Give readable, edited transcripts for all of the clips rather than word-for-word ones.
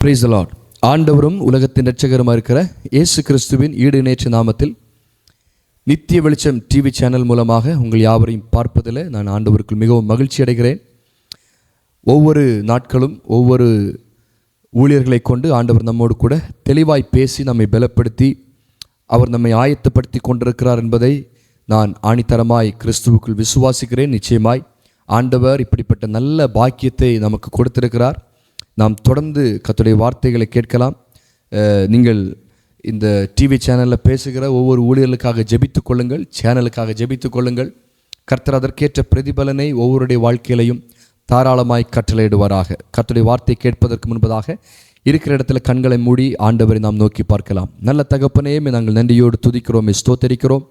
Praise the Lord. ஆண்டவரும் உலகத்தின் இரட்சகருமாக இருக்கிற இயேசு கிறிஸ்துவின் ஈடு இணையற்ற நாமத்தில் நித்திய வெளிச்சம் டிவி சேனல் மூலமாக உங்கள் யாவரையும் பார்ப்பதில் நான் ஆண்டவருக்குள் மிகவும் மகிழ்ச்சி அடைகிறேன். ஒவ்வொரு நாட்களும் ஒவ்வொரு ஊழியர்களை கொண்டு ஆண்டவர் நம்மோடு கூட தெளிவாய் பேசி நம்மை பலப்படுத்தி அவர் நம்மை ஆயத்தப்படுத்தி கொண்டிருக்கிறார் என்பதை நான் ஆணித்தரமாய் கிறிஸ்துவுக்குள் விசுவாசிக்கிறேன். நிச்சயமாய் ஆண்டவர் இப்படிப்பட்ட நல்ல பாக்கியத்தை நமக்கு கொடுத்திருக்கிறார். நாம் தொடர்ந்து கர்த்தருடைய வார்த்தைகளை கேட்கலாம். நீங்கள் இந்த டிவி சேனலில் பேசுகிற ஒவ்வொரு ஊழியர்களுக்காக ஜெபித்து கொள்ளுங்கள், சேனலுக்காக ஜெபித்து கொள்ளுங்கள். கர்த்தர் அதற்கேற்ற பிரதிபலனை ஒவ்வொருடைய வாழ்க்கையிலையும் தாராளமாய் கட்டளையிடுவாராக. கர்த்தருடைய வார்த்தை கேட்பதற்கு முன்பதாக இருக்கிற இடத்துல கண்களை மூடி ஆண்டவரை நாம் நோக்கி பார்க்கலாம். நல்ல தகப்பனே, நாங்கள் நன்றியோடு துதிக்கிறோம், ஸ்தோத்தரிக்கிறோம்.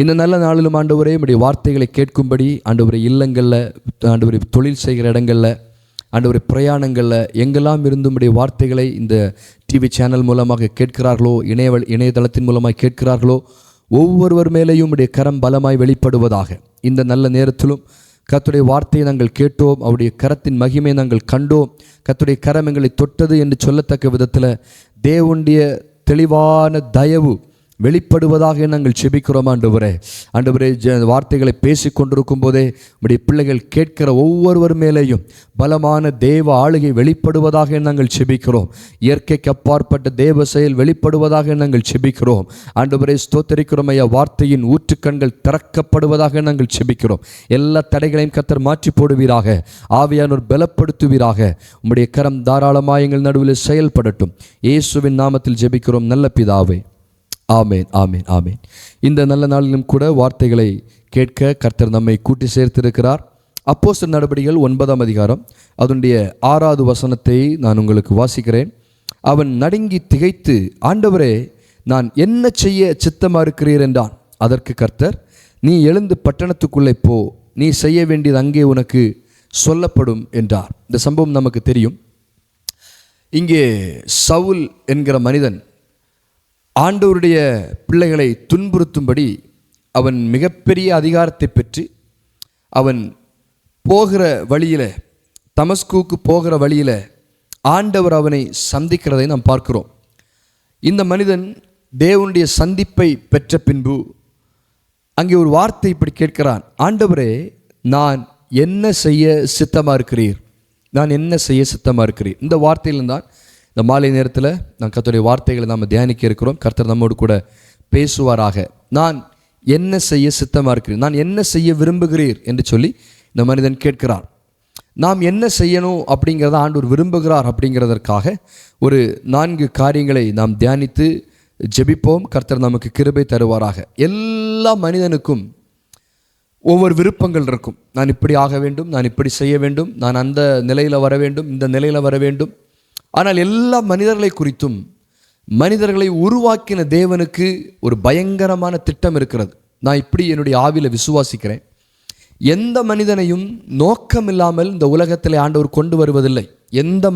இந்த நல்ல நாளிலும் ஆண்டவரே நம்முடைய வார்த்தைகளை கேட்கும்படி ஆண்டவரை இல்லங்களில், ஆண்டவரை தொழில் செய்கிற இடங்களில், ஆண்டவரை பிரயாணங்களில் எங்கெல்லாம் இருந்துடைய வார்த்தைகளை இந்த டிவி சேனல் மூலமாக கேட்கிறார்களோ, இணையதளத்தின் மூலமாக கேட்கிறார்களோ, ஒவ்வொருவர் மேலேயும் உடைய கரம் பலமாய் வெளிப்படுவதாக. இந்த நல்ல நேரத்திலும் கர்த்தருடைய வார்த்தையை நாங்கள் கேட்டோம், அவருடைய கரத்தின் மகிமை நாங்கள் கண்டோம், கர்த்தருடைய கரம் எங்களை தொட்டது என்று சொல்லத்தக்க விதத்தில் தேவனுடைய தெளிவான தயவு வெளிப்படுவதாக நாங்கள் செபிக்கிறோம். ஆண்டவரே வார்த்தைகளை பேசி கொண்டிருக்கும் போதே உடைய பிள்ளைகள் கேட்கிற ஒவ்வொருவர் மேலேயும் பலமான தேவ ஆளுகை வெளிப்படுவதாக நாங்கள் செபிக்கிறோம். இயற்கைக்கு அப்பாற்பட்ட தேவ செயல் வெளிப்படுவதாக நாங்கள் செபிக்கிறோம். ஆண்டவரே ஸ்தோத்தரிக்கிறோம் ஐயா. வார்த்தையின் ஊற்றுக்கண்கள் திறக்கப்படுவதாக நாங்கள் செபிக்கிறோம். எல்லா தடைகளையும் கர்த்தர் மாற்றி போடுவீராக. ஆவியானோர் பலப்படுத்துவீராக. உம்முடைய கரம் தாராளமாக எங்கள் நடுவில் செயல்படட்டும். இயேசுவின் நாமத்தில் ஜெபிக்கிறோம் நல்ல பிதாவே. ஆமேன், ஆமேன், ஆமேன். இந்த நல்ல நாளிலும் கூட வார்த்தைகளை கேட்க கர்த்தர் நம்மை கூட்டி சேர்த்திருக்கிறார். அப்போஸ்தலர் நடபடிகள் 9ஆம் அதிகாரம் அதனுடைய 6வது வசனத்தை நான் உங்களுக்கு வாசிக்கிறேன். அவன் நடுங்கி திகைத்து, ஆண்டவரே, நான் என்ன செய்ய சித்தமாக இருக்கிறீர் என்றான். அதற்கு கர்த்தர், நீ எழுந்து பட்டணத்துக்குள்ளே போ, நீ செய்ய வேண்டியது அங்கே உனக்கு சொல்லப்படும் என்றார். இந்த சம்பவம் நமக்கு தெரியும். இங்கே சவுல் என்கிற மனிதன் ஆண்டவருடைய பிள்ளைகளை துன்புறுத்தும்படி அவன் மிகப்பெரிய அதிகாரத்தை பெற்று அவன் போகிற வழியில், தமஸ்குவுக்கு போகிற வழியில் ஆண்டவர் அவனை சந்திக்கிறதை நாம் பார்க்கிறோம். இந்த மனிதன் தேவனுடைய சந்திப்பை பெற்ற பின்பு அங்கே ஒரு வார்த்தை இப்படி கேட்கிறான். ஆண்டவரே, நான் என்ன செய்ய சித்தமாக இருக்கிறீர்? நான் என்ன செய்ய சித்தமாக இருக்கிறீர்? இந்த வார்த்தையில்தான் இந்த மாலை நேரத்தில் நான் கர்த்தருடைய வார்த்தைகளை நாம் தியானிக்க இருக்கிறோம். கர்த்தர் நம்மோடு கூட பேசுவாராக. நான் என்ன செய்ய சித்தமாக இருக்கிறேன், நான் என்ன செய்ய விரும்புகிறீர் என்று சொல்லி இந்த மனிதன் கேட்கிறார். நாம் என்ன செய்யணும் அப்படிங்கிறத ஆண்டவர் விரும்புகிறார். அப்படிங்கிறதற்காக ஒரு 4 காரியங்களை நாம் தியானித்து ஜெபிப்போம். கர்த்தர் நமக்கு கிருபை தருவாராக. எல்லா மனிதனுக்கும் ஒவ்வொரு விருப்பங்கள் இருக்கும். நான் இப்படி ஆக வேண்டும், நான் இப்படி செய்ய வேண்டும், நான் அந்த நிலையில் வர வேண்டும், இந்த நிலையில் வர வேண்டும். ஆனால் எல்லா மனிதர்களை குறித்தும் மனிதர்களை உருவாக்கின தேவனுக்கு ஒரு பயங்கரமான திட்டம் இருக்கிறது. நான் இப்படி என்னுடைய ஆவியில் விசுவாசிக்கிறேன். எந்த மனிதனையும் நோக்கம் இல்லாமல் இந்த உலகத்தில் ஆண்டவர் கொண்டு வருவதில்லை. எந்த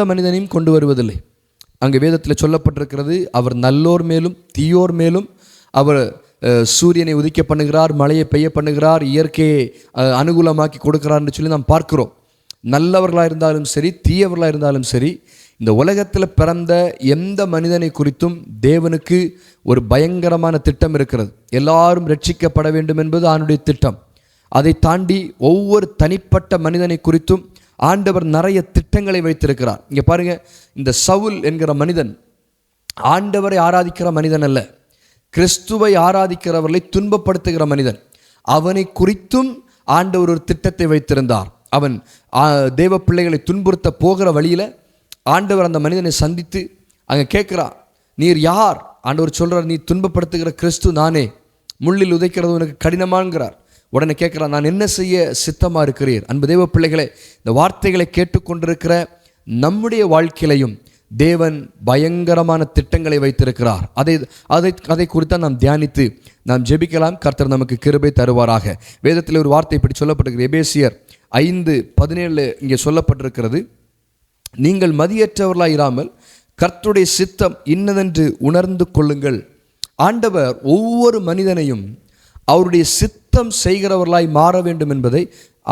மனிதனையும் கொண்டு வருவதில்லை. அங்கே வேதத்தில் சொல்லப்பட்டிருக்கிறது, அவர் நல்லோர் மேலும் தீயோர் மேலும் அவர் சூரியனை உதிக்க பண்ணுகிறார், மழையை பெய்ய பண்ணுகிறார், இயற்கையை அனுகூலமாக்கி கொடுக்கிறார் என்று சொல்லி நாம் பார்க்கிறோம். நல்லவர்களாக இருந்தாலும் சரி, தீயவர்களாக இருந்தாலும் சரி, இந்த உலகத்தில் பிறந்த எந்த மனிதனை குறித்தும் தேவனுக்கு ஒரு பயங்கரமான திட்டம் இருக்கிறது. எல்லாரும் ரட்சிக்கப்பட வேண்டும் என்பது அவனுடைய திட்டம். அதை தாண்டி ஒவ்வொரு தனிப்பட்ட மனிதனை குறித்தும் ஆண்டவர் நிறைய திட்டங்களை வைத்திருக்கிறார். இங்கே பாருங்க, இந்த சவுல் என்கிற மனிதன் ஆண்டவரை ஆராதிக்கிற மனிதன் அல்ல, கிறிஸ்துவை ஆராதிக்கிறவர்களை துன்பப்படுத்துகிற மனிதன். அவனை குறித்தும் ஆண்டவர் ஒரு திட்டத்தை வைத்திருந்தார். அவன் தேவ பிள்ளைகளை துன்புறுத்த போகிற வழியில் ஆண்டவர் அந்த மனிதனை சந்தித்து அங்கே கேட்குறான், நீர் யார்? ஆண்டவர் சொல்கிறார், நீ துன்பப்படுத்துகிற கிறிஸ்து நானே, முள்ளில் உதைக்கிறது உனக்கு கடினமாங்கிறார். உடனே கேட்குறான், நான் என்ன செய்ய சித்தமாக இருக்கிறீர்? அன்பு தேவ பிள்ளைகளை, இந்த வார்த்தைகளை கேட்டுக்கொண்டிருக்கிற நம்முடைய வாழ்க்கையிலையும் தேவன் பயங்கரமான திட்டங்களை வைத்திருக்கிறார். அதை குறித்தான் நாம் தியானித்து நாம் ஜெபிக்கலாம். கர்த்தர் நமக்கு கிருபை தருவாராக. வேதத்தில் ஒரு வார்த்தை இப்படி சொல்லப்பட்டிருக்கிறது. எபேசியர் 5:17 இங்கே சொல்லப்பட்டிருக்கிறது, நீங்கள் மதியற்றவர்களாக இராமல் கர்த்தருடைய சித்தம் இன்னதென்று உணர்ந்து கொள்ளுங்கள். ஆண்டவர் ஒவ்வொரு மனிதனையும் அவருடைய சித்தம் செய்கிறவர்களாய் மாற வேண்டும் என்பதை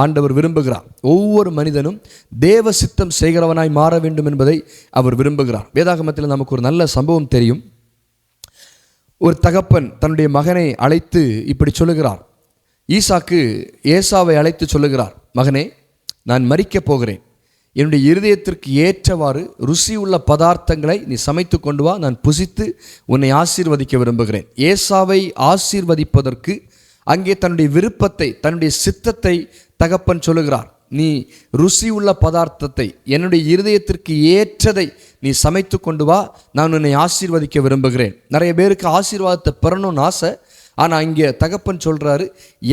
ஆண்டவர் விரும்புகிறார். ஒவ்வொரு மனிதனும் தேவ சித்தம் செய்கிறவனாய் மாற வேண்டும் என்பதை அவர் விரும்புகிறார். வேதாகமத்தில் நமக்கு ஒரு நல்ல சம்பவம் தெரியும். ஒரு தகப்பன் தன்னுடைய மகனை அழைத்து இப்படி சொல்லுகிறார். ஈசாக்கு ஏசாவை அழைத்து சொல்லுகிறார், மகனே, நான் மரிக்கப் போகிறேன். என்னுடைய இருதயத்திற்கு ஏற்றவாறு ருசியுள்ள பதார்த்தங்களை நீ சமைத்து கொண்டு வா, நான் புசித்து உன்னை ஆசீர்வதிக்க விரும்புகிறேன். ஏசாவை ஆசீர்வதிப்பதற்கு அங்கே தன்னுடைய விருப்பத்தை, தன்னுடைய சித்தத்தை தகப்பன் சொல்லுகிறார். நீ ருசியுள்ள பதார்த்தத்தை, என்னுடைய இருதயத்திற்கு ஏற்றதை நீ சமைத்து கொண்டு வா, நான் உன்னை ஆசீர்வதிக்க விரும்புகிறேன். நிறைய பேருக்கு ஆசீர்வாதத்தை பெறணும்னு ஆசை. ஆனால் இங்கே தகப்பன் சொல்கிறாரு,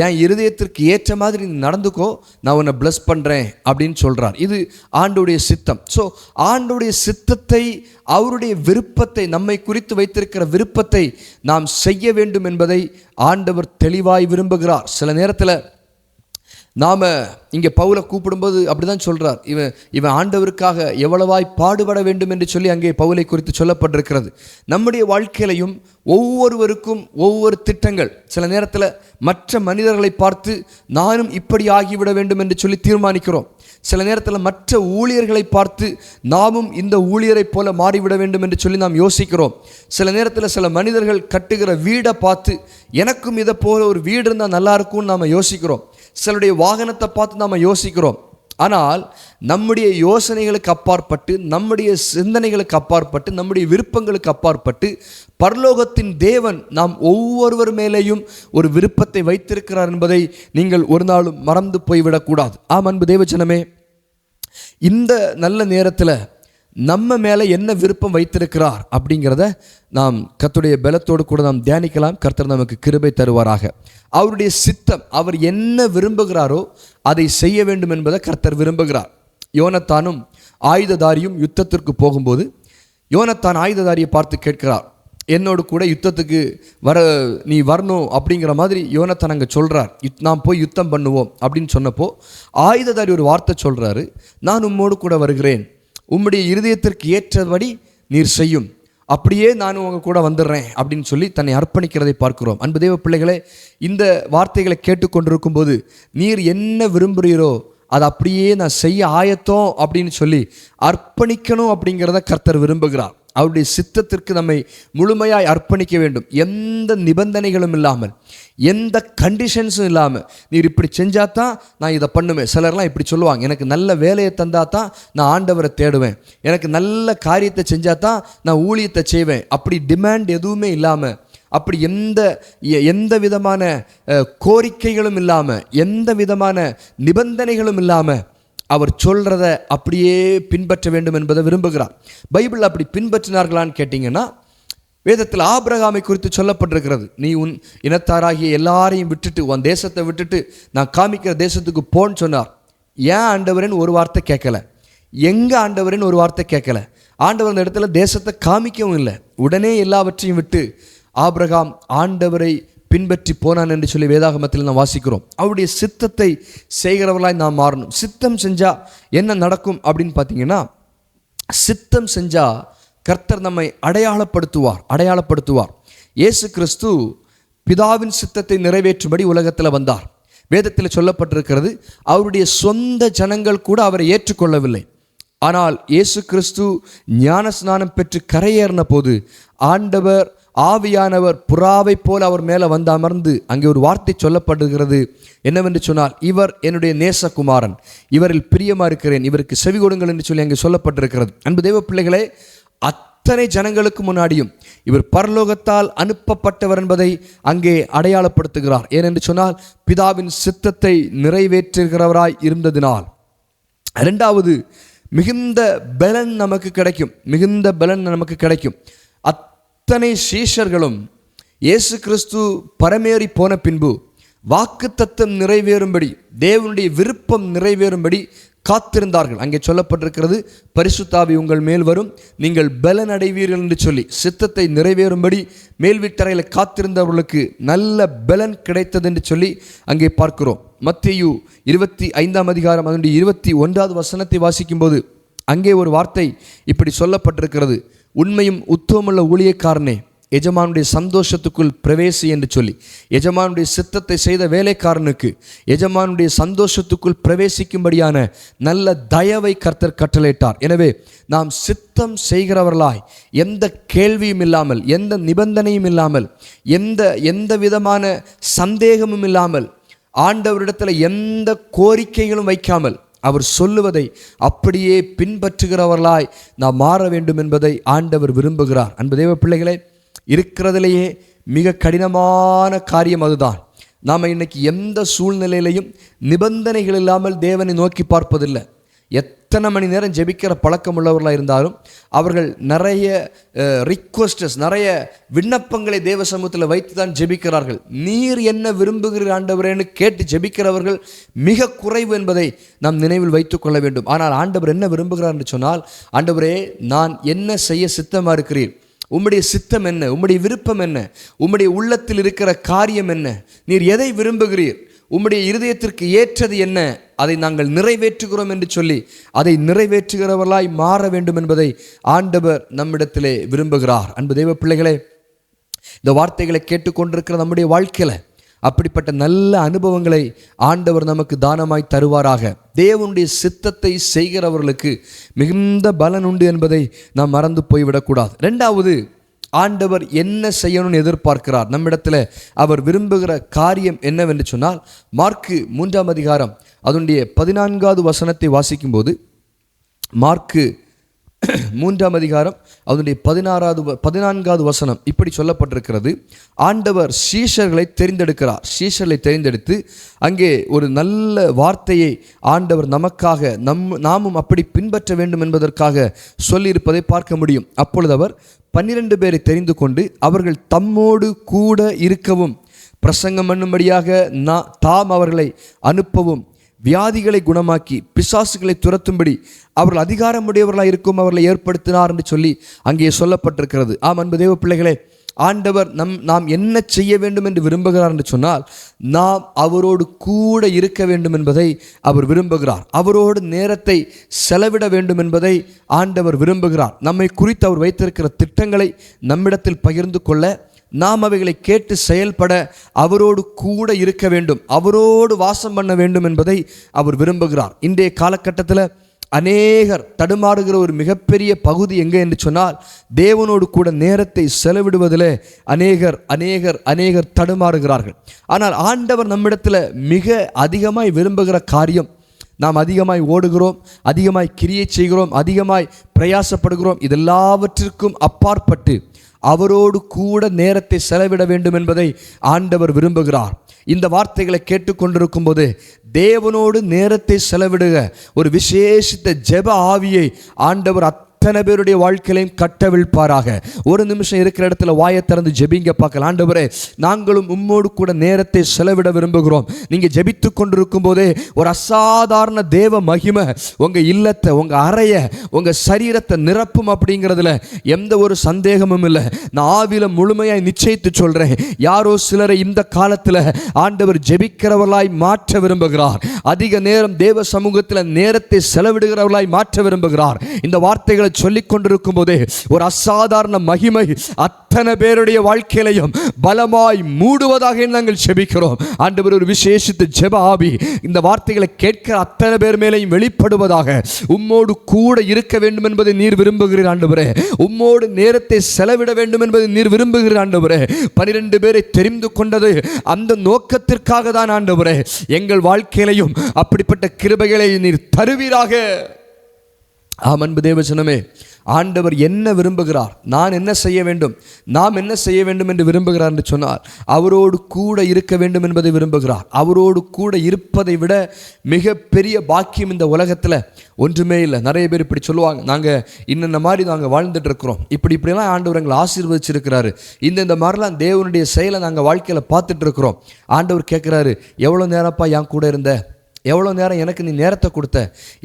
என் இருதயத்திற்கு ஏற்ற மாதிரி நீ நடந்துக்கோ, நான் உன்னை பிளஸ் பண்ணுறேன் அப்படின்னு சொல்கிறார். இது ஆண்டவருடைய சித்தம். ஸோ ஆண்டவருடைய சித்தத்தை, அவருடைய விருப்பத்தை, நம்மை குறித்து வைத்திருக்கிற விருப்பத்தை நாம் செய்ய வேண்டும் என்பதை ஆண்டவர் தெளிவாய் விரும்புகிறார். சில நேரத்தில் நாம் இங்கே பவுலை கூப்பிடும்போது அப்படி தான் சொல்கிறார், இவன் ஆண்டவருக்காக எவ்வளவாய் பாடுபட வேண்டும் என்று சொல்லி அங்கே பவுலை குறித்து சொல்லப்பட்டிருக்கிறது. நம்முடைய வாழ்க்கையிலையும் ஒவ்வொருவருக்கும் ஒவ்வொரு திட்டங்கள். சில நேரத்தில் மற்ற மனிதர்களை பார்த்து நானும் இப்படி ஆகிவிட வேண்டும் என்று சொல்லி தீர்மானிக்கிறோம். சில நேரத்தில் மற்ற ஊழியர்களை பார்த்து நாமும் இந்த ஊழியரை போல மாறிவிட வேண்டும் என்று சொல்லி நாம் யோசிக்கிறோம். சில நேரத்தில் சில மனிதர்கள் கட்டுகிற வீடை பார்த்து எனக்கும் இதை போல ஒரு வீடு இருந்தால் நல்லா இருக்கும்னு நாம் யோசிக்கிறோம். சிலருடைய வாகனத்தை பார்த்து நாம் யோசிக்கிறோம். ஆனால் நம்முடைய யோசனைகளுக்கு அப்பாற்பட்டு, நம்முடைய சிந்தனைகளுக்கு அப்பாற்பட்டு, நம்முடைய விருப்பங்களுக்கு அப்பாற்பட்டு பரலோகத்தின் தேவன் நாம் ஒவ்வொருவர் மேலேயும் ஒரு விருப்பத்தை வைத்திருக்கிறார் என்பதை நீங்கள் ஒரு நாளும் மறந்து போய்விடக்கூடாது. அன்பு தேவஜனமே, இந்த நல்ல நேரத்தில் நம்ம மேலே என்ன விருப்பம் வைத்திருக்கிறார் அப்படிங்கிறத நாம் கர்த்தருடைய பலத்தோடு கூட நாம் தியானிக்கலாம். கர்த்தர் நமக்கு கிருபை தருவாராக. அவருடைய சித்தம், அவர் என்ன விரும்புகிறாரோ அதை செய்ய வேண்டும் என்பதை கர்த்தர் விரும்புகிறார். யோனத்தானும் ஆயுததாரியும் யுத்தத்திற்கு போகும்போது யோனத்தான் ஆயுததாரியை பார்த்து கேட்கிறார், என்னோடு கூட யுத்தத்துக்கு நீ வரணும் அப்படிங்கிற மாதிரி யோனத்தான் அங்கே சொல்கிறார். நாம் போய் யுத்தம் பண்ணுவோம் அப்படின்னு சொன்னப்போ ஆயுததாரி ஒரு வார்த்தை சொல்கிறாரு, நான் உம்மோடு கூட வருகிறேன், உம்முடைய இருதயத்திற்கு ஏற்றபடி நீர் செய்யும், அப்படியே நானும் உங்க கூட வந்துடுறேன் அப்படின்னு சொல்லி தன்னை அர்ப்பணிக்கிறதை பார்க்கிறோம். அன்பு தேவ பிள்ளைகளே, இந்த வார்த்தைகளை கேட்டுக்கொண்டிருக்கும் போது நீர் என்ன விரும்புகிறீரோ அதை அப்படியே நான் செய்ய ஆயத்தம் அப்படின்னு சொல்லி அர்ப்பணிக்கணும் அப்படிங்கிறத கர்த்தர் விரும்புகிறார். அவருடைய சித்தத்திற்கு நம்மை முழுமையாய் அர்ப்பணிக்க வேண்டும். எந்த நிபந்தனைகளும் இல்லாமல், எந்த கண்டிஷன்ஸும் இல்லாமல், நீர் இப்படி செஞ்சாதான் நான் இதை பண்ணுவேன். சிலர்லாம் இப்படி சொல்லுவாங்க, எனக்கு நல்ல வேலையை தந்தாதான் நான் ஆண்டவரை தேடுவேன், எனக்கு நல்ல காரியத்தை செஞ்சாதான் நான் ஊழியத்தை செய்வேன். அப்படி டிமாண்ட் எதுவுமே இல்லாமல், அப்படி எந்த விதமான கோரிக்கைகளும் இல்லாமல், எந்த விதமான நிபந்தனைகளும் இல்லாமல் அவர் சொல்கிறத அப்படியே பின்பற்ற வேண்டும் என்பதை விரும்புகிறார். பைபிள் அப்படி பின்பற்றினார்களான்னு கேட்டிங்கன்னா, வேதத்தில் ஆபிரகாமை குறித்து சொல்லப்பட்டிருக்கிறது. நீ உன் இனத்தாராகிய எல்லாரையும் விட்டுட்டு, உன் தேசத்தை விட்டுட்டு நான் காமிக்கிற தேசத்துக்கு போன்னு சொன்னார். ஏன் ஆண்டவரின் ஒரு வார்த்தை கேட்கல, எங்கே ஆண்டவரின் ஒரு வார்த்தை கேட்கல. ஆண்டவர் அந்த இடத்துல தேசத்தை காமிக்கவும் இல்லை. உடனே எல்லாவற்றையும் விட்டு ஆபிரகாம் ஆண்டவரை பின்பற்றி போனான் என்று சொல்லி வேதாகமத்தில் நாம் வாசிக்கிறோம். அவருடைய சித்தத்தை செய்கிறவர்களாய் நாம் மாறணும். சித்தம் செஞ்சால் என்ன நடக்கும் அப்படின்னு பார்த்தீங்கன்னா, சித்தம் செஞ்சால் கர்த்தர் நம்மை அடையாளப்படுத்துவார். இயேசு கிறிஸ்து பிதாவின் சித்தத்தை நிறைவேற்றும்படி உலகத்தில் வந்தார். வேதத்தில் சொல்லப்பட்டிருக்கிறது, அவருடைய சொந்த ஜனங்கள் கூட அவரை ஏற்றுக்கொள்ளவில்லை. ஆனால் இயேசு கிறிஸ்து ஞானஸ்நானம் பெற்று கரையேறின போது ஆண்டவர் ஆவியானவர் புறாவை போல அவர் மேலே வந்து அமர்ந்து அங்கே ஒரு வார்த்தை சொல்லப்படுகிறது. என்னவென்று சொன்னால், இவர் என்னுடைய நேசகுமாரன், இவரில் பிரியமாக இருக்கிறேன், இவருக்கு செவி கொடுங்கள் என்று சொல்லி அங்கே சொல்லப்பட்டிருக்கிறது. அன்பு தேவ பிள்ளைகளே, அத்தனை ஜனங்களுக்கு முன்னாடியும் இவர் பரலோகத்தால் அனுப்பப்பட்டவர் என்பதை அங்கே அடையாளப்படுத்துகிறார். ஏனென்று சொன்னால், பிதாவின் சித்தத்தை நிறைவேற்றுகிறவராய் இருந்ததினால். இரண்டாவது, மிகுந்த பலன் நமக்கு கிடைக்கும். அத்தனை சீஷர்களும் இயேசு கிறிஸ்து பரமேறி போன பின்பு வாக்குத்தத்தம் நிறைவேறும்படி, தேவனுடைய விருப்பம் நிறைவேறும்படி காத்திருந்தார்கள். அங்கே சொல்லப்பட்டிருக்கிறது, பரிசுத்த ஆவி உங்கள் மேல் வரும், நீங்கள் பலன் அடைவீர்கள் என்று சொல்லி சித்தத்தை நிறைவேறும்படி மேல் வீட்டறையில் காத்திருந்தவர்களுக்கு நல்ல பலன் கிடைத்தது என்று சொல்லி அங்கே பார்க்கிறோம். மத்தேயு 25ஆம் அதிகாரம் அதனுடைய 21வது வசனத்தை வாசிக்கும்போது அங்கே ஒரு வார்த்தை இப்படி சொல்லப்பட்டிருக்கிறது, உண்மையும் உத்தமமுள்ள ஊழியக்காரனே, எஜமானுடைய சந்தோஷத்துக்குள் பிரவேசி என்று சொல்லி, எஜமானுடைய சித்தத்தை செய்த வேலைக்காரனுக்கு எஜமானுடைய சந்தோஷத்துக்குள் பிரவேசிக்கும்படியான நல்ல தயவை கர்த்தர் கட்டளையிட்டார். எனவே நாம் சித்தம் செய்கிறவர்களாய் எந்த கேள்வியும் இல்லாமல், எந்த நிபந்தனையும் இல்லாமல், எந்த விதமான சந்தேகமும் இல்லாமல், ஆண்டவரிடத்தில் எந்த கோரிக்கைகளும் வைக்காமல் அவர் சொல்லுவதை அப்படியே பின்பற்றுகிறவர்களாய் நாம் மாற வேண்டும் என்பதை ஆண்டவர் விரும்புகிறார். அன்பு தேவ பிள்ளைகளே, இருக்கிறதிலேயே மிக கடினமான காரியம் அதுதான். நாம் இன்னைக்கு எந்த சூழ்நிலையிலையும் நிபந்தனைகள் இல்லாமல் தேவனை நோக்கி பார்ப்பதில்லை. எத்தனை மணி நேரம் ஜெபிக்கிற பழக்கம் உள்ளவர்களாக இருந்தாலும் அவர்கள் நிறைய ரிக்வஸ்டஸ், நிறைய விண்ணப்பங்களை தேவ சமூகத்தில் வைத்து தான் ஜெபிக்கிறார்கள். நீர் என்ன விரும்புகிற ஆண்டவரேன்னு கேட்டு ஜெபிக்கிறவர்கள் மிக குறைவு என்பதை நாம் நினைவில் வைத்துக் கொள்ள வேண்டும். ஆனால் ஆண்டவர் என்ன விரும்புகிறார் என்று சொன்னால், ஆண்டவரே, நான் என்ன செய்ய சித்தமாக இருக்கிறீர், உம்முடைய சித்தம் என்ன, உம்முடைய விருப்பம் என்ன, உம்முடைய உள்ளத்தில் இருக்கிற காரியம் என்ன, நீர் எதை விரும்புகிறீர், உம்முடைய இருதயத்திற்கு ஏற்றது என்ன, அதை நாங்கள் நிறைவேற்றுகிறோம் என்று சொல்லி அதை நிறைவேற்றுகிறவர்களாய் மாற வேண்டும் என்பதை ஆண்டவர் நம்மிடத்திலே விரும்புகிறார். அன்பு தெய்வ பிள்ளைகளே, இந்த வார்த்தைகளை கேட்டுக்கொண்டிருக்கிற நம்முடைய வாழ்க்கையில் அப்படிப்பட்ட நல்ல அனுபவங்களை ஆண்டவர் நமக்கு தானமாய் தருவாராக. தேவனுடைய சித்தத்தை செய்கிறவர்களுக்கு மிகுந்த பலன் உண்டு என்பதை நாம் மறந்து போய்விடக்கூடாது. ரெண்டாவது, ஆண்டவர் என்ன செய்யணும்னு எதிர்பார்க்கிறார் நம்மிடத்தில் அவர் விரும்புகிற காரியம் என்னவென்று சொன்னால், மார்க்கு 3ஆம் அதிகாரம் அதனுடைய 14வது வசனத்தை வாசிக்கும்போது, மார்க்கு 3ஆம் அதிகாரம் அதனுடைய 14வது வசனம் இப்படி சொல்லப்பட்டிருக்கிறது. ஆண்டவர் சீஷர்களை தெரிந்தெடுக்கிறார். சீஷர்களை தெரிந்தெடுத்து அங்கே ஒரு நல்ல வார்த்தையை ஆண்டவர் நமக்காக நாமும் அப்படி பின்பற்ற வேண்டும் என்பதற்காக சொல்லியிருப்பதை பார்க்க முடியும். அப்பொழுது அவர் 12 பேரை தெரிந்து கொண்டு அவர்கள் தம்மோடு கூட இருக்கவும் பிரசங்கம் பண்ணும்படியாக தாம் அவர்களை அனுப்பவும் வியாதிகளை குணமாக்கி பிசாசுகளை துரத்தும்படி அவர்கள் அதிகாரமுடையவர்களாக இருக்கும் அவர்களை ஏற்படுத்தினார் என்று சொல்லி அங்கே சொல்லப்பட்டிருக்கிறது. ஆம், அன்பு தேவ பிள்ளைகளே, ஆண்டவர் நாம் என்ன செய்ய வேண்டும் என்று விரும்புகிறார் என்று சொன்னால், நாம் அவரோடு கூட இருக்க வேண்டும் என்பதை அவர் விரும்புகிறார். அவரோடு நேரத்தை செலவிட வேண்டும் என்பதை ஆண்டவர் விரும்புகிறார். நம்மை குறித்து அவர் வைத்திருக்கிற திட்டங்களை நம்மிடத்தில் பகிர்ந்து கொள்ள, நாம் அவைகளை கேட்டு செயல்பட அவரோடு கூட இருக்க வேண்டும், அவரோடு வாசம் பண்ண வேண்டும் என்பதை அவர் விரும்புகிறார். இன்றைய காலகட்டத்தில் அநேகர் தடுமாறுகிற ஒரு மிகப்பெரிய பகுதி எங்கே என்று சொன்னால், தேவனோடு கூட நேரத்தை செலவிடுவதில் அநேகர் தடுமாறுகிறார்கள். ஆனால் ஆண்டவர் நம்மிடத்தில் மிக அதிகமாய் விரும்புகிற காரியம், நாம் அதிகமாய் ஓடுகிறோம், அதிகமாய் கிரியை செய்கிறோம், அதிகமாய் பிரயாசப்படுகிறோம், இதெல்லாவற்றிற்கும் அப்பாற்பட்டு அவரோடு கூட நேரத்தை செலவிட வேண்டும் என்பதை ஆண்டவர் விரும்புகிறார். இந்த வார்த்தைகளை கேட்டுக்கொண்டிருக்கும் போது தேவனோடு நேரத்தை செலவிடுக ஒரு விசேஷித்த ஜெப ஆவியை ஆண்டவர் அத்தனை பேருடைய வாழ்க்கையிலையும் கட்டவிழ்ப்பாராக. ஒரு நிமிஷம் இருக்கிற இடத்துல வாயை திறந்து ஜெபிங்க பார்க்கலாம். ஆண்டவரே, நாங்களும் உம்மோடு கூட நேரத்தை செலவிட விரும்புகிறோம். நீங்கள் ஜெபித்து கொண்டிருக்கும் போதே ஒரு அசாதாரண தேவ மகிமை உங்கள் இல்லத்தை, உங்கள் அறையை, உங்கள் சரீரத்தை நிரப்பும் அப்படிங்கிறதுல எந்த ஒரு சந்தேகமும் இல்லை. நான் ஆவில முழுமையாய் நிச்சயித்து சொல்கிறேன், யாரோ சிலரை இந்த காலத்தில் ஆண்டவர் ஜெபிக்கிறவர்களாய் மாற்ற விரும்புகிறார். அதிக நேரம் தேவ சமூகத்தில் நேரத்தை செலவிடுகிறவர்களாய் மாற்ற விரும்புகிறார். இந்த வார்த்தைகளை சொல்லிக் கொண்டிருக்கும் போதே ஒரு அசாதாரண மகிமை அத்தனை பேருடைய வாழ்க்கையிலையும் பலமாய் மூடுவதாக நாங்கள் ஜெபிக்கிறோம். ஆண்டவர் ஒரு விசேஷித்த ஜெப ஆவி இந்த வார்த்தைகளை கேட்கிற அத்தனை பேர் மேலையும் வெளிப்படுவதாக. உம்மோடு கூட இருக்க வேண்டும் என்பதை நீர் விரும்புகிறீர் ஆண்டவரே. உம்மோடு நேரத்தை செலவிட வேண்டும் என்பதை நீர் விரும்புகிறீர் ஆண்டவரே. 12 பேரை தெரிந்து கொண்டது அந்த நோக்கத்திற்காக தான் ஆண்டவரே. எங்கள் வாழ்க்கையிலையும் அப்படிப்பட்ட கிருபைகளை நீர் தருவீராக. ஆம், அன்பு தேவஜனமே, ஆண்டவர் என்ன விரும்புகிறார், நான் என்ன செய்ய வேண்டும், நாம் என்ன செய்ய வேண்டும் என்று விரும்புகிறார் என்று சொன்னால், அவரோடு கூட இருக்க வேண்டும் என்பதை விரும்புகிறார். அவரோடு கூட இருப்பதை விட மிக பெரிய பாக்கியம் இந்த உலகத்தில் ஒன்றுமே இல்லை. நிறைய பேர் இப்படி சொல்லுவாங்க, நாங்கள் இன்னென்ன மாதிரி நாங்கள் வாழ்ந்துட்டு இருக்கிறோம், இப்படிலாம் ஆண்டவர் எங்களை ஆசீர்வதிச்சிருக்கிறாரு, இந்த மாதிரிலாம் தேவனுடைய செயலை நாங்கள் வாழ்க்கையில் பார்த்துட்டு இருக்கிறோம். ஆண்டவர் கேட்குறாரு, எவ்வளோ நேரப்பா என் கூட இருந்த, எவ்வளோ நேரம் எனக்கு நீ நேரத்தை கொடுத்த,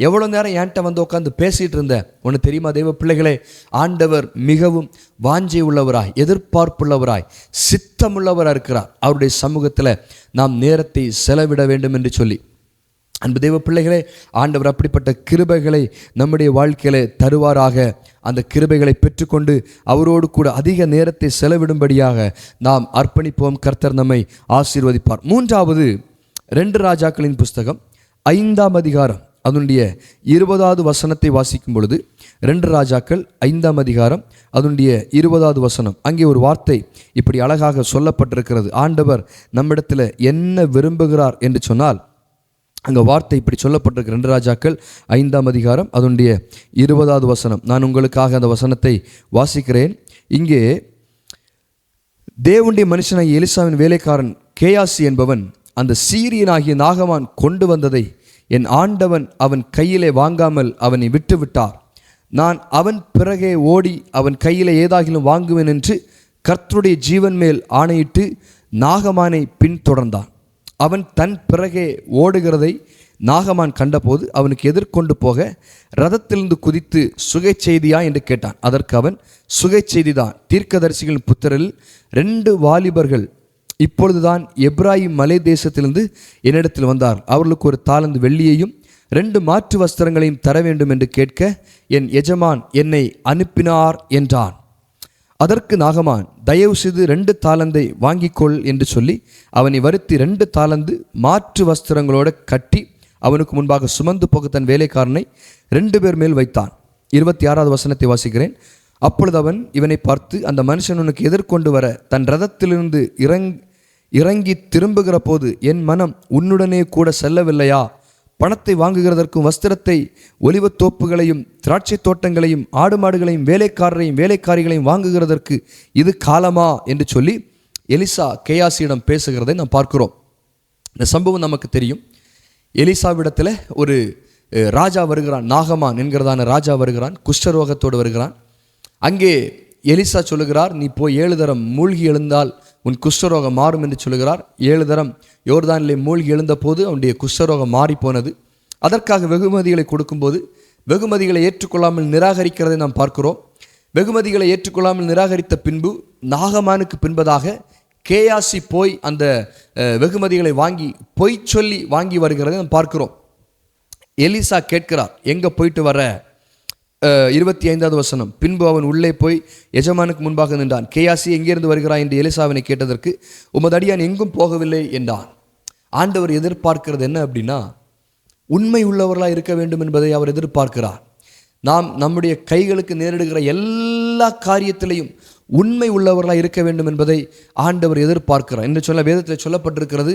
எவ்வளோ நேரம் என்கிட்ட வந்து உட்காந்து பேசிகிட்டு இருந்த. ஒன்று தெரியுமா தெய்வ பிள்ளைகளே, ஆண்டவர் மிகவும் வாஞ்சை உள்ளவராய், எதிர்பார்ப்புள்ளவராய், சித்தமுள்ளவராக இருக்கிறார். அவருடைய சமூகத்தில் நாம் நேரத்தை செலவிட வேண்டும் என்று சொல்லி அன்பு தேவ பிள்ளைகளே, ஆண்டவர் அப்படிப்பட்ட கிருபைகளை நம்முடைய வாழ்க்கையில தருவாராக. அந்த கிருபைகளை பெற்றுக்கொண்டு அவரோடு கூட அதிக நேரத்தை செலவிடும்படியாக நாம் அர்ப்பணிப்போம். கர்த்தர் நம்மை ஆசீர்வதிப்பார். மூன்றாவது, 2 ராஜாக்களின் புஸ்தகம் 5ஆம் அதிகாரம் அதனுடைய 20வது வசனத்தை வாசிக்கும் பொழுது, 2 ராஜாக்கள் 5ஆம் அதிகாரம் அதனுடைய 20வது வசனம், அங்கே ஒரு வார்த்தை இப்படி அழகாக சொல்லப்பட்டிருக்கிறது. ஆண்டவர் நம்மிடத்தில் என்ன விரும்புகிறார் என்று சொன்னால், அங்கே வார்த்தை இப்படி சொல்லப்பட்டிருக்கு. 2 ராஜாக்கள் 5ஆம் அதிகாரம் அதனுடைய 20வது வசனம். நான் உங்களுக்காக அந்த வசனத்தை வாசிக்கிறேன். இங்கே தேவனுடைய மனுஷனாகிய எலிசாவின் வேலைக்காரன் கேயாசி என்பவன் அந்த சீரியனாகிய நாகமான் கொண்டு வந்ததை என் ஆண்டவன் அவன் கையிலே வாங்காமல் அவனை விட்டு விட்டார். நான் அவன் பிறகே ஓடி அவன் கையிலே ஏதாகிலும் வாங்குவேன் என்று கர்த்தருடைய ஜீவன் மேல் ஆணையிட்டு நாகமானை பின்தொடர்ந்தான். அவன் தன் பிறகே ஓடுகிறதை நாகமான் கண்டபோது அவனுக்கு எதிர்கொண்டு போக ரதத்திலிருந்து குதித்து சுகை செய்தியா என்று கேட்டான். அதற்கு அவன், சுகை செய்திதான். தீர்க்கதரிசிகளின் புத்திரரில் 2 வாலிபர்கள் இப்பொழுதுதான் எப்ராயிம் மலை தேசத்திலிருந்து என்னிடத்தில் வந்தார். அவர்களுக்கு 1 தாலந்து வெள்ளியையும் 2 மாற்று வஸ்திரங்களையும் தர வேண்டும் என்று கேட்க என் எஜமான் என்னை அனுப்பினார் என்றான். அதற்கு நாகமான், தயவு செய்து 2 தாலந்தை வாங்கிக்கொள் என்று சொல்லி அவனை வருத்தி 2 தாலந்து மாற்று வஸ்திரங்களோடு கட்டி அவனுக்கு முன்பாக சுமந்து போக தன் வேலைக்காரனை 2 பேர் மேல் வைத்தான். 26வது வசனத்தை வாசிக்கிறேன். அப்பொழுது அவன் இவனை பார்த்து, அந்த மனுஷன் உனக்கு எதிர்கொண்டு வர தன் ரதத்திலிருந்து இறங்கி திரும்புகிற போது என் மனம் உன்னுடனே கூட செல்லவில்லையா? பணத்தை வாங்குகிறதற்கும் வஸ்திரத்தை ஒலிவத்தோப்புகளையும் திராட்சை தோட்டங்களையும் ஆடு மாடுகளையும் வேலைக்காரரையும் வேலைக்காரிகளையும் வாங்குகிறதற்கு இது காலமா என்று சொல்லி எலிசா கேயாசியிடம் பேசுகிறதை நாம் பார்க்கிறோம். இந்த சம்பவம் நமக்கு தெரியும். எலிசாவிடத்தில் ஒரு ராஜா வருகிறான், நாகமான் என்கிறதான ராஜா வருகிறான், குஷ்டரோகத்தோடு வருகிறான். அங்கே எலிசா சொல்லுகிறார், நீ போய் 7 தரம் மூழ்கி எழுந்தால் உன் குஷ்டரோகம் மாறும் என்று சொல்லுகிறார். 7 தரம் யோர்தானிலே மூழ்கி எழுந்த போது அவனுடைய குஷ்டரோகம் மாறி போனது. அதற்காக வெகுமதிகளை கொடுக்கும்போது வெகுமதிகளை ஏற்றுக்கொள்ளாமல் நிராகரிக்கிறதை நாம் பார்க்கிறோம். வெகுமதிகளை ஏற்றுக்கொள்ளாமல் நிராகரித்த பின்பு நாகமானுக்கு பின்பதாக கேயாசி போய் அந்த வெகுமதிகளை வாங்கி பொய் சொல்லி வாங்கி வருகிறதை நாம் பார்க்கிறோம். எலிசா கேட்கிறார், எங்கே போயிட்டு வர? 25வது வசனம். பின்பு அவன் உள்ளே போய் எஜமானுக்கு முன்பாக நின்றான். கேயாசி எங்கிருந்து வருகிறாய் என்று எலிசாவினை கேட்டதற்கு, உமது அடியான் எங்கும் போகவில்லை என்றான். ஆண்டவர் எதிர்பார்க்கிறது என்ன அப்படின்னா, உண்மை உள்ளவர்களாக இருக்க வேண்டும் என்பதை அவர் எதிர்பார்க்கிறார். நாம் நம்முடைய கைகளுக்கு நேரிடுகிற எல்லா காரியத்திலையும் உண்மை உள்ளவர்களாக இருக்க வேண்டும் என்பதை ஆண்டவர் எதிர்பார்க்கிறார். என்று சொல்ல வேதத்தில் சொல்லப்பட்டிருக்கிறது,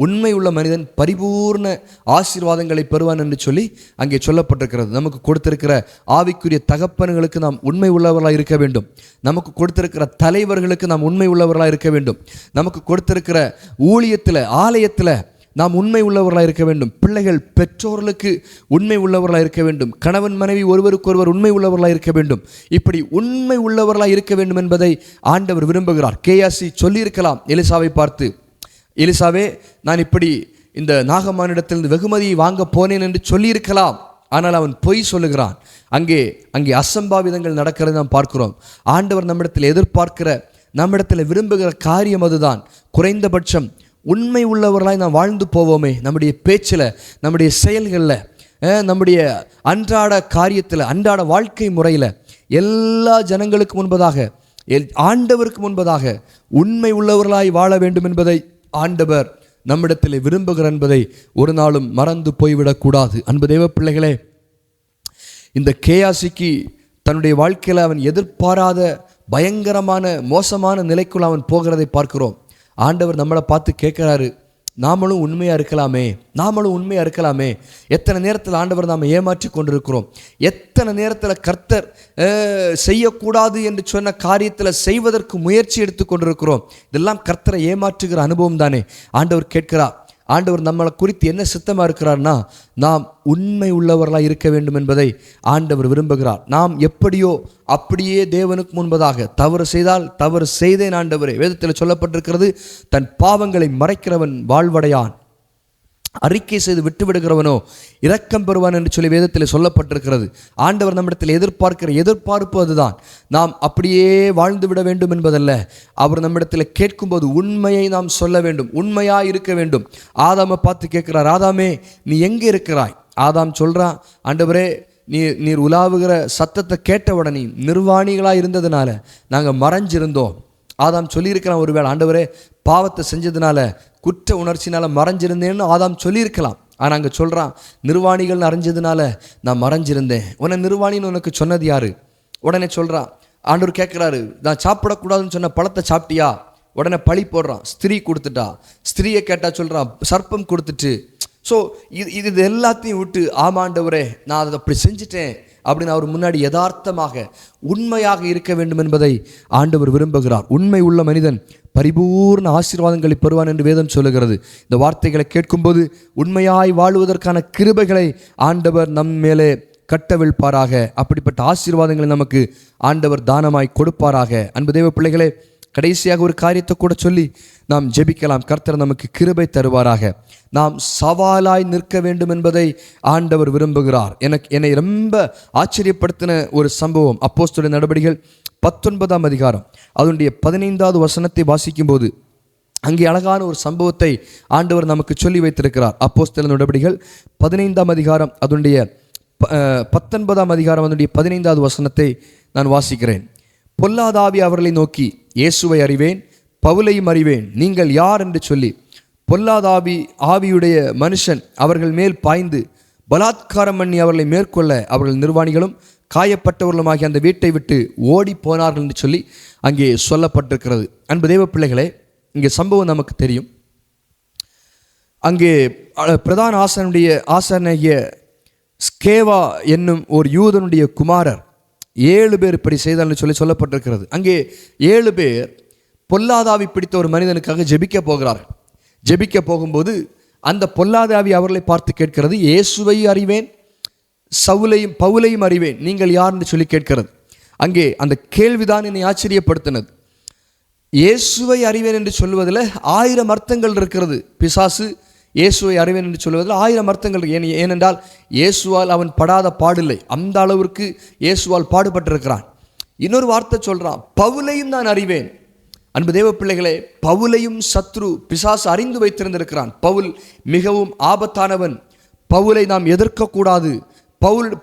உண்மை உள்ள மனிதன் பரிபூர்ண ஆசீர்வாதங்களை பெறுவான் என்று சொல்லி அங்கே சொல்லப்பட்டிருக்கிறது. நமக்கு கொடுத்திருக்கிற ஆவிக்குரிய தகப்பன்களுக்கு நாம் உண்மை உள்ளவர்களாக இருக்க வேண்டும். நமக்கு கொடுத்திருக்கிற தலைவர்களுக்கு நாம் உண்மை உள்ளவர்களாக இருக்க வேண்டும். நமக்கு கொடுத்திருக்கிற ஊழியத்தில் ஆலயத்தில் நாம் உண்மை உள்ளவர்களாக இருக்க வேண்டும். பிள்ளைகள் பெற்றோர்களுக்கு உண்மை உள்ளவர்களாக இருக்க வேண்டும். கணவன் மனைவி ஒருவருக்கொருவர் உண்மை உள்ளவர்களாக இருக்க வேண்டும். இப்படி உண்மை உள்ளவர்களாக இருக்க வேண்டும் என்பதை ஆண்டவர் விரும்புகிறார். கேயாசி சொல்லியிருக்கலாம் எலிசாவை பார்த்து, எலிசாவே, நான் இப்படி இந்த நாகமானிடத்திலிருந்து வெகுமதியை வாங்க போனேன் என்று சொல்லியிருக்கலாம். ஆனால் அவன் பொய் சொல்லுகிறான். அங்கே அசம்பாவிதங்கள் நடக்கிறதை நாம் பார்க்கிறோம். ஆண்டவர் நம்மிடத்தில் எதிர்பார்க்கிற, நம்மிடத்தில் விரும்புகிற காரியம் அதுதான். குறைந்தபட்சம் உண்மை உள்ளவர்களாய் நாம் வாழ்ந்து போவோமே. நம்முடைய பேச்சில், நம்முடைய செயல்களில், நம்முடைய அன்றாட காரியத்தில், அன்றாட வாழ்க்கை முறையில் எல்லா ஜனங்களுக்கு முன்பதாக, ஆண்டவருக்கு முன்பதாக உண்மை உள்ளவர்களாய் வாழ வேண்டும் என்பதை ஆண்டவர் நம்மிடத்தில் விரும்புகிறார் என்பதை ஒரு நாளும் மறந்து போய்விடக்கூடாது. அன்பு தேவ பிள்ளைகளே, இந்த கேயாசிக்கு தன்னுடைய வாழ்க்கையில் அவன் எதிர்பாராத பயங்கரமான மோசமான நிலைக்குள் அவன் போகிறதை பார்க்கிறோம். ஆண்டவர் நம்மளை பார்த்து கேட்குறாரு, நாமளும் உண்மையாக இருக்கலாமே. எத்தனை நேரத்தில் ஆண்டவர் நாம் ஏமாற்றி கொண்டிருக்கிறோம். எத்தனை நேரத்தில் கர்த்தர் செய்யக்கூடாது என்று சொன்ன காரியத்தில் செய்வதற்கு முயற்சி எடுத்து கொண்டிருக்கிறோம். இதெல்லாம் கர்த்தரை ஏமாற்றுகிற அனுபவம் தானே. ஆண்டவர் கேட்கிறார், ஆண்டவர் நம்மளை குறித்து என்ன சித்தமாக இருக்கிறார்னா, நாம் உண்மை உள்ளவர்களாக இருக்க வேண்டும் என்பதை ஆண்டவர் விரும்புகிறார். நாம் எப்படியோ அப்படியே தேவனுக்கு முன்பதாக தவறு செய்தால், தவறு செய்தேன் ஆண்டவரே, வேதத்தில் சொல்லப்பட்டிருக்கிறது, தன் பாவங்களை மறைக்கிறவன் வாழ்வடையான். அறிக்கை செய்து விட்டு விடுகிறவனோ இரக்கம் பெறுவான் என்று சொல்லி வேதத்தில் சொல்லப்பட்டிருக்கிறது. ஆண்டவர் நம்மிடத்தில் எதிர்பார்க்கிற எதிர்பார்ப்பு அதுதான். நாம் அப்படியே வாழ்ந்து விட வேண்டும் என்பதல்ல. அவர் நம்மிடத்தில் கேட்கும்போது உண்மையை நாம் சொல்ல வேண்டும், உண்மையாக இருக்க வேண்டும். ஆதாமை பார்த்து கேட்கிறார், ஆதாமே நீ எங்கே இருக்கிறாய்? ஆதாம் சொல்கிறான், ஆண்டவரே நீர் உலாவுகிற சத்தத்தை கேட்ட உடனே நிர்வாணிகளாக இருந்ததுனால நாங்கள் மறைஞ்சிருந்தோம். ஆதாம் சொல்லியிருக்கிறான், ஒருவேளை ஆண்டவரே பாவத்தை செஞ்சதுனால குற்ற உணர்ச்சினால மறைஞ்சிருந்தேன்னு ஆதாம் சொல்லியிருக்கலாம். ஆனால் அங்கே சொல்கிறான், நிர்வாணிகள்னு அறிஞ்சதுனால நான் மறைஞ்சிருந்தேன். உன்னை நிர்வாணின்னு உனக்கு சொன்னது யாரு? உடனே சொல்கிறான், ஆண்டவர் கேட்குறாரு, நான் சாப்பிடக்கூடாதுன்னு சொன்ன பழத்தை சாப்பிட்டியா? உடனே பழி போடுறான், ஸ்திரீ கொடுத்துட்டா. ஸ்திரீயை கேட்டால் சொல்கிறான், சர்ப்பம் கொடுத்துட்டு. ஸோ இது எல்லாத்தையும் விட்டு ஆமாண்டவரே நான் அதை அப்படி செஞ்சுட்டேன் அப்படின்னு அவர் முன்னாடி யதார்த்தமாக உண்மையாக இருக்க வேண்டும் என்பதை ஆண்டவர் விரும்புகிறார். உண்மை உள்ள மனிதன் பரிபூர்ண ஆசீர்வாதங்களை பெறுவான் என்று வேதம் சொல்லுகிறது. இந்த வார்த்தைகளை கேட்கும்போது உண்மையாய் வாழுவதற்கான கிருபைகளை ஆண்டவர் நம் மேலே கட்டவிழ்ப்பாராக. அப்படிப்பட்ட ஆசீர்வாதங்களை நமக்கு ஆண்டவர் தானமாய் கொடுப்பாராக. அன்பு தேவ பிள்ளைகளே, கடைசியாக ஒரு காரியத்தை கூட சொல்லி நாம் ஜெபிக்கலாம். கர்த்தர் நமக்கு கிருபை தருவாராக. நாம் சவாலாய் நிற்க வேண்டும் என்பதை ஆண்டவர் விரும்புகிறார். என்னை ரொம்ப ஆச்சரியப்படுத்தின ஒரு சம்பவம் அப்போஸ்தலர் நடபடிகள் 19ஆம் அதிகாரம் அதனுடைய 15வது வசனத்தை வாசிக்கும் போது அங்கே அழகான ஒரு சம்பவத்தை ஆண்டவர் நமக்கு சொல்லி வைத்திருக்கிறார். அப்போஸ்தலர் நடபடிகள் 15ஆம் அதிகாரம் அதனுடைய 19ஆம் அதிகாரம் அதனுடைய 15வது வசனத்தை நான் வாசிக்கிறேன். பொல்லாத ஆவி அவர்களை நோக்கி, இயேசுவை அறிவேன், பவுலையும் அறிவேன், நீங்கள் யார் என்று சொல்லி பொல்லாத ஆவியுடைய மனுஷன் அவர்கள் மேல் பாய்ந்து பலாத்காரம் பண்ணி அவர்களை மேற்கொள்ள அவர்கள் நிர்வாணிகளும் காயப்பட்டவர்களுமாகி அந்த வீட்டை விட்டு ஓடி போனார்கள் என்று சொல்லி அங்கே சொல்லப்பட்டிருக்கிறது. அன்பு தேவ பிள்ளைகளே, இங்கே சம்பவம் நமக்கு தெரியும். அங்கே பிரதான ஆசாரியனாகிய ஸ்கேவா என்னும் ஒரு யூதனுடைய குமாரர் 7 பேர் இப்படி செய்தார்னு சொல்லி சொல்லப்பட்டிருக்கிறது. அங்கே 7 பேர் பொல்லாதாவி பிடித்த ஒரு மனிதனுக்காக ஜெபிக்க போகிறார்கள். ஜெபிக்க போகும்போது அந்த பொல்லாதாவி அவர்களை பார்த்து கேட்கிறது, இயேசுவை அறிவேன், பவுலையும் அறிவேன், நீங்கள் யார்னு சொல்லி கேட்கிறது. அங்கே அந்த கேள்விதான் என்னை ஆச்சரியப்படுத்தினது. இயேசுவை அறிவேன் என்று சொல்வதில் 1000 அர்த்தங்கள் இருக்கிறது. பிசாசு இயேசுவை அறிவேன் என்று சொல்வதில் 1000 அர்த்தங்கள். ஏனென்றால் இயேசுவால் அவன் படாத பாடில்லை, அந்த அளவிற்கு இயேசுவால் பாடுபட்டிருக்கிறான். இன்னொரு வார்த்தை சொல்கிறான், பவுலையும் நான் அறிவேன். அன்பு தேவ பிள்ளைகளே, பவுலையும் சத்ரு பிசாசு அறிந்து வைத்திருந்திருக்கிறான். பவுல் மிகவும் ஆபத்தானவன், பவுலை நாம் எதிர்க்கக்கூடாது,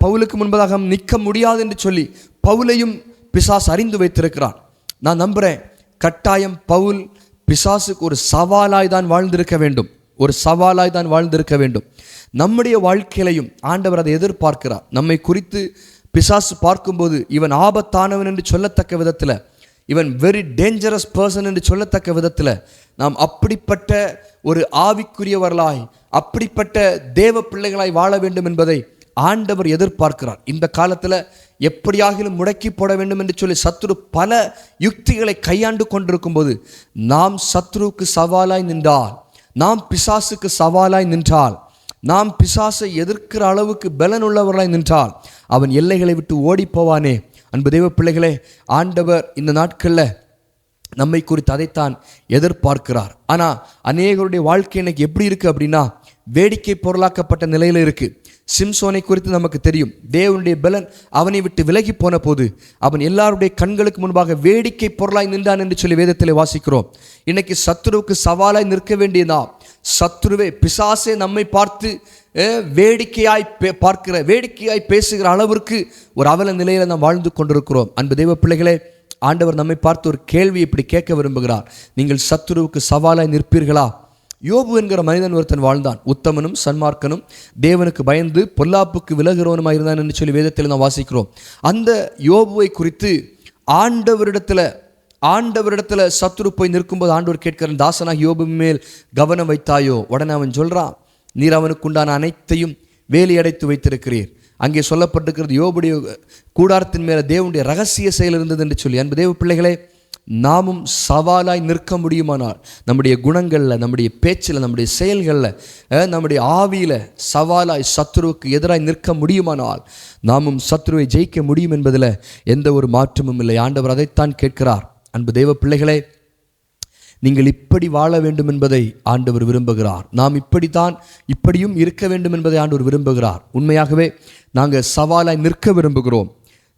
பவுலுக்கு முன்பதாக நிற்க முடியாது என்று சொல்லி பவுலையும் பிசாசு அறிந்து வைத்திருக்கிறான். நான் நம்புகிறேன், கட்டாயம் பவுல் பிசாசுக்கு ஒரு சவாலாய் தான் வாழ்ந்திருக்க வேண்டும், ஒரு சவாலாய் தான் வாழ்ந்திருக்க வேண்டும். நம்முடைய வாழ்க்கையிலையும் ஆண்டவர் அதை எதிர்பார்க்கிறார். நம்மை குறித்து பிசாசு பார்க்கும்போது இவன் ஆபத்தானவன் என்று சொல்லத்தக்க விதத்தில், இவன் வெரி டேஞ்சரஸ் பர்சன் என்று சொல்லத்தக்க விதத்தில் நாம் அப்படிப்பட்ட ஒரு ஆவிக்குரியவர்களாய், அப்படிப்பட்ட தேவ பிள்ளைகளாய் வாழ வேண்டும் என்பதை ஆண்டவர் எதிர்பார்க்கிறார். இந்த காலத்தில் எப்படியாகிலும் முடக்கி போட வேண்டும் என்று சொல்லி சத்ரு பல யுக்திகளை கையாண்டு கொண்டிருக்கும் போது நாம் சத்ருவுக்கு சவாலாய் நின்றால், நாம் பிசாசுக்கு சவாலாய் நின்றால், நாம் பிசாசை எதிர்க்கிற அளவுக்கு பலன் உள்ளவர்களாய் நின்றால் அவன் எல்லைகளை விட்டு ஓடி போவானே. அன்பு தெய்வ பிள்ளைகளே, ஆண்டவர் இந்த நாட்களில் நம்மை குறித்து அதைத்தான் எதிர்பார்க்கிறார். ஆனால் அநேகருடைய வாழ்க்கை இன்னைக்கு எப்படி இருக்குது அப்படின்னா, வேடிக்கை பொருளாக்கப்பட்ட நிலையில் இருக்குது. சிம்சோனை குறித்து நமக்கு தெரியும். தேவனுடைய பலன் அவனை விட்டு விலகி போன போது அவன் எல்லாருடைய கண்களுக்கு முன்பாக வேடிக்கை பொருளாய் நின்றான் என்று சொல்லி வேதத்தில் வாசிக்கிறோம். இன்னைக்கு சத்துருவுக்கு சவாலாய் நிற்க வேண்டியதா, சத்துருவே பிசாசே நம்மை பார்த்து வேடிக்கையாய் பேசுகிற அளவிற்கு ஒரு அவல நிலையில் நாம் வாழ்ந்து கொண்டிருக்கிறோம். அன்பு தெய்வ பிள்ளைகளே, ஆண்டவர் நம்மை பார்த்து ஒரு கேள்வி இப்படி கேட்க விரும்புகிறார். நீங்கள் சத்துருவுக்கு சவாலாய் நிற்பீர்களா? யோபு என்கிற மனிதன் ஒருத்தன் வாழ்ந்தான். உத்தமனும் சன்மார்க்கனும் தேவனுக்கு பயந்து பொல்லாப்புக்கு விலகிறவனுமாக இருந்தான் என்று சொல்லி வேதத்தில் நாம் வாசிக்கிறோம். அந்த யோபுவை குறித்து ஆண்டவரிடத்தில் சத்துரு போய் நிற்கும்போது ஆண்டவர் கேட்கிறான், தாசனாக யோபு மேல் கவனம் வைத்தாயோ? உடனே அவன் சொல்றான், நீர் அவனுக்கு உண்டான அனைத்தையும் வேலி அடைத்து வைத்திருக்கிறீர். அங்கே சொல்லப்பட்டிருக்கிறது, யோபுடைய கூடாரத்தின் மேலே தேவனுடைய ரகசிய செயல் இருந்தது என்று சொல்லி. அன்பு தேவ பிள்ளைகளே, நாமும் சவாலாய் நிற்க முடியுமானால், நம்முடைய குணங்களில், நம்முடைய பேச்சில், நம்முடைய செயல்களில், நம்முடைய ஆவியில் சவாலாய் சத்ருவுக்கு எதிராய் நிற்க முடியுமானால் நாமும் சத்ருவை ஜெயிக்க முடியும் என்பதில் எந்த ஒரு மாற்றமும் இல்லை. ஆண்டவர் அதைத்தான் கேட்கிறார். அன்பு தெய்வ பிள்ளைகளே, நீங்கள் இப்படி வாழ வேண்டும் என்பதை ஆண்டவர் விரும்புகிறார். நாம் இப்படியும் இருக்க வேண்டும் என்பதை ஆண்டவர் விரும்புகிறார். உண்மையாகவே நாங்கள் சவாலாய் நிற்க விரும்புகிறோம்.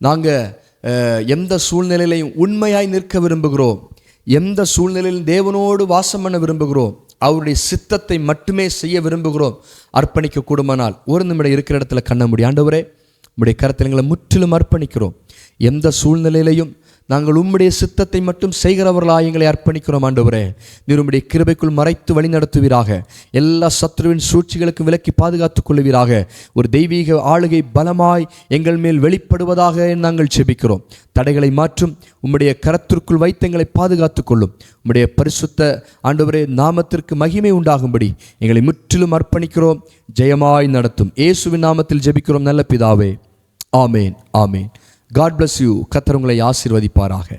நாங்கள் எந்த சூழ்நிலையிலையும் உண்மையாய் நிற்க விரும்புகிறோம். எந்த சூழ்நிலையிலும் தேவனோடு வாசம் பண்ண விரும்புகிறோம். அவருடைய சித்தத்தை மட்டுமே செய்ய விரும்புகிறோம். அர்ப்பணிக்க கூடுமானால் ஒரு நிமிடம் இருக்கிற இடத்துல கண்ண முடியும். ஆண்டவரே, உம்முடைய கரத்தில் எங்களை முற்றிலும் அர்ப்பணிக்கிறோம். எந்த சூழ்நிலையிலையும் நாங்கள் உம்முடைய சித்தத்தை மட்டும் செய்கிறவர்களாக எங்களை அர்ப்பணிக்கிறோம். ஆண்டவரே, நீர் உம்முடைய கிருபைக்குள் மறைத்து வழி நடத்துவீராக. எல்லா சத்துருவின் சூழ்ச்சிகளுக்கும் விலக்கி பாதுகாத்துக் கொள்வீராக. ஒரு தெய்வீக ஆளுகை பலமாய் எங்கள் மேல் வெளிப்படுவதாக நாங்கள் ஜெபிக்கிறோம். தடைகளை மாற்றும் உம்முடைய கரத்திற்குள் வைத்து எங்களை பாதுகாத்துக் கொள்ளும். உம்முடைய பரிசுத்த ஆண்டவரே நாமத்திற்கு மகிமை உண்டாகும்படி எங்களை முற்றிலும் அர்ப்பணிக்கிறோம். ஜெயமாய் நடத்தும் இயேசுவின் நாமத்தில் ஜெபிக்கிறோம் நல்ல பிதாவே. ஆமேன், ஆமேன். God bless you. கர்த்தர் உங்களை ஆசீர்வதிப்பாராக.